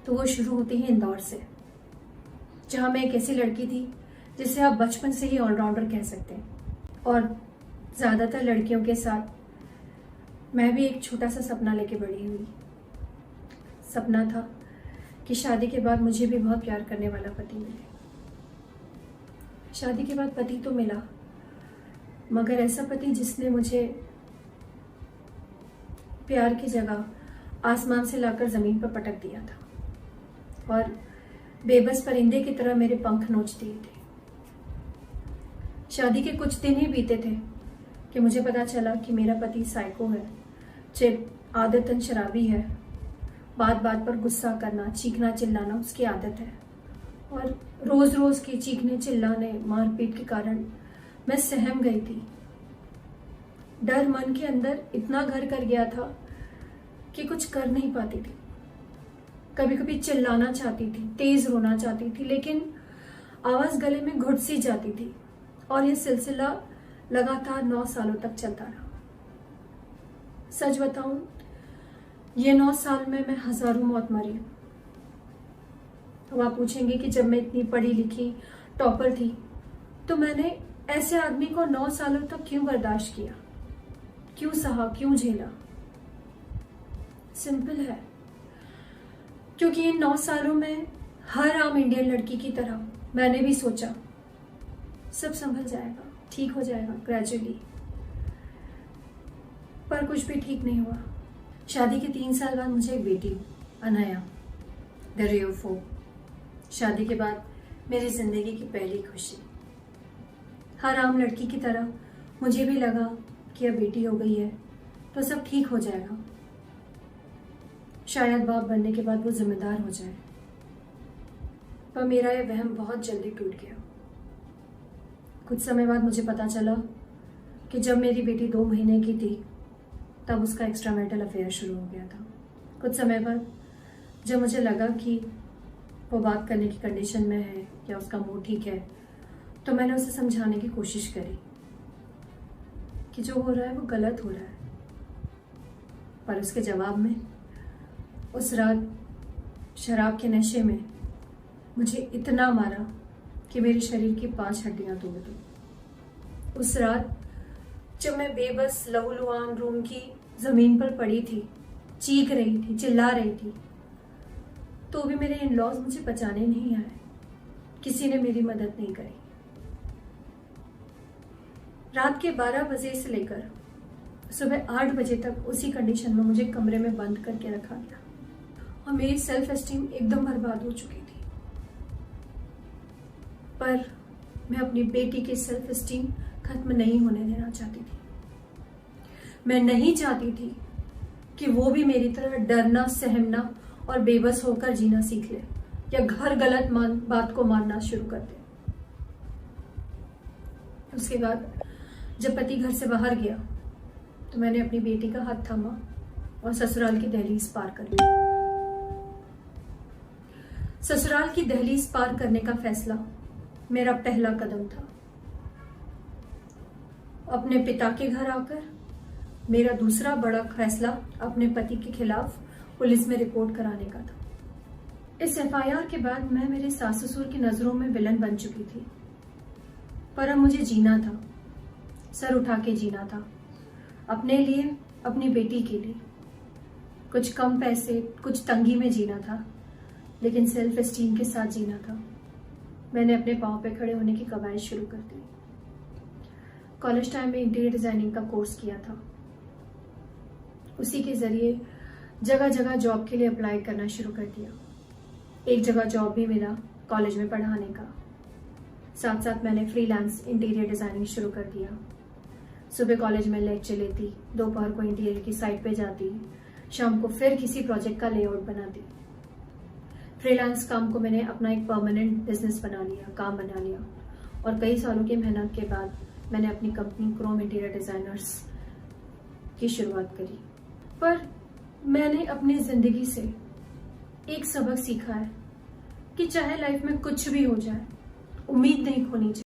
तो वो शुरू होती है इंदौर से, जहाँ मैं एक ऐसी लड़की थी जिसे आप बचपन से ही ऑलराउंडर कह सकते हैं। और ज़्यादातर लड़कियों के साथ मैं भी एक छोटा सा सपना लेके बड़ी हुई। सपना था कि शादी के बाद मुझे भी बहुत प्यार करने वाला पति मिले। शादी के बाद पति तो मिला, मगर ऐसा पति जिसने मुझे प्यार की जगह आसमान से लाकर ज़मीन पर पटक दिया था और बेबस परिंदे की तरह मेरे पंख नोच दिए थे। शादी के कुछ दिन ही बीते थे कि मुझे पता चला कि मेरा पति साइको है, आदतन शराबी है। बात बात पर गुस्सा करना, चीखना चिल्लाना उसकी आदत है। और रोज रोज के चीखने चिल्लाने मारपीट के कारण मैं सहम गई थी। डर मन के अंदर इतना घर कर गया था कि कुछ कर नहीं पाती थी। कभी कभी चिल्लाना चाहती थी, तेज रोना चाहती थी, लेकिन आवाज गले में घुट सी जाती थी। और यह सिलसिला लगातार 9 सालों तक चलता रहा। सच बताऊं, ये 9 साल में मैं हजारों मौत मरी। अब आप पूछेंगे कि जब मैं इतनी पढ़ी लिखी टॉपर थी तो मैंने ऐसे आदमी को 9 सालों तक क्यों बर्दाश्त किया, क्यों सहा, क्यों झेला? सिंपल है, क्योंकि इन 9 सालों में हर आम इंडियन लड़की की तरह मैंने भी सोचा सब संभल जाएगा, ठीक हो जाएगा ग्रेजुअली। पर कुछ भी ठीक नहीं हुआ। शादी के 3 साल बाद मुझे एक बेटी Anaya, the ray of hope. शादी के बाद मेरी जिंदगी की पहली खुशी। हर आम लड़की की तरह मुझे भी लगा कि अब बेटी हो गई है तो सब ठीक हो जाएगा, शायद बाप बनने के बाद वो जिम्मेदार हो जाए। पर मेरा यह वहम बहुत जल्दी टूट गया। कुछ समय बाद मुझे पता चला कि जब मेरी बेटी 2 महीने की थी तब उसका एक्स्ट्रा मैरिटल अफेयर शुरू हो गया था। कुछ समय बाद जब मुझे लगा कि वो बात करने की कंडीशन में है या उसका मूड ठीक है, तो मैंने उसे समझाने की कोशिश करी कि जो हो रहा है वो गलत हो रहा है। पर उसके जवाब में उस रात शराब के नशे में मुझे इतना मारा कि मेरे शरीर की 5 हड्डियां तोड़ दी। उस रात जब मैं बेबस लहूलुहान रूम की जमीन पर पड़ी थी, चीख रही थी, चिल्ला रही थी, तो भी मेरे इन लॉज मुझे बचाने नहीं आए। किसी ने मेरी मदद नहीं करी। रात के 12 बजे से लेकर सुबह 8 बजे तक उसी कंडीशन में मुझे कमरे में बंद करके रखा गया और मेरी सेल्फ एस्टीम एकदम बर्बाद हो चुकी थी। पर मैं अपनी बेटी की सेल्फ एस्टीम खत्म नहीं होने देना चाहती थी। मैं नहीं चाहती थी कि वो भी मेरी तरह डरना, सहमना और बेबस होकर जीना सीख ले या घर गलत बात को मानना शुरू कर दे। उसके बाद जब पति घर से बाहर गया तो मैंने अपनी बेटी का हाथ थामा और ससुराल की दहलीज पार कर ली। ससुराल की दहलीज पार करने का फैसला मेरा पहला कदम था। अपने पिता के घर आकर मेरा दूसरा बड़ा फैसला अपने पति के खिलाफ पुलिस में रिपोर्ट कराने का था। इस एफआईआर के बाद मैं मेरे सास ससुर की नजरों में विलन बन चुकी थी। पर अब मुझे जीना था, सर उठा के जीना था, अपने लिए, अपनी बेटी के लिए। कुछ कम पैसे, कुछ तंगी में जीना था, लेकिन सेल्फ एस्टीम के साथ जीना था। मैंने अपने पांव पे खड़े होने की कवायद शुरू कर दी। कॉलेज टाइम में इंटीरियर डिजाइनिंग का कोर्स किया था। उसी के जरिए जगह जगह जॉब के लिए अप्लाई करना शुरू कर दिया। एक जगह जॉब भी मिला कॉलेज में पढ़ाने का। साथ साथ मैंने फ्रीलांस इंटीरियर डिजाइनिंग शुरू कर दिया। सुबह कॉलेज में लेक्चर लेती, दोपहर को इंटीरियर की साइट पे जाती, शाम को फिर किसी प्रोजेक्ट का लेआउट बनाती। फ्रीलांस काम को मैंने अपना एक परमानेंट बिजनेस बना लिया, काम बना लिया। और कई सालों की मेहनत के बाद मैंने अपनी कंपनी क्रोम इंटीरियर डिजाइनर्स की शुरुआत करी। पर मैंने अपनी जिंदगी से एक सबक सीखा है कि चाहे लाइफ में कुछ भी हो जाए, उम्मीद नहीं खोनी चाहिए।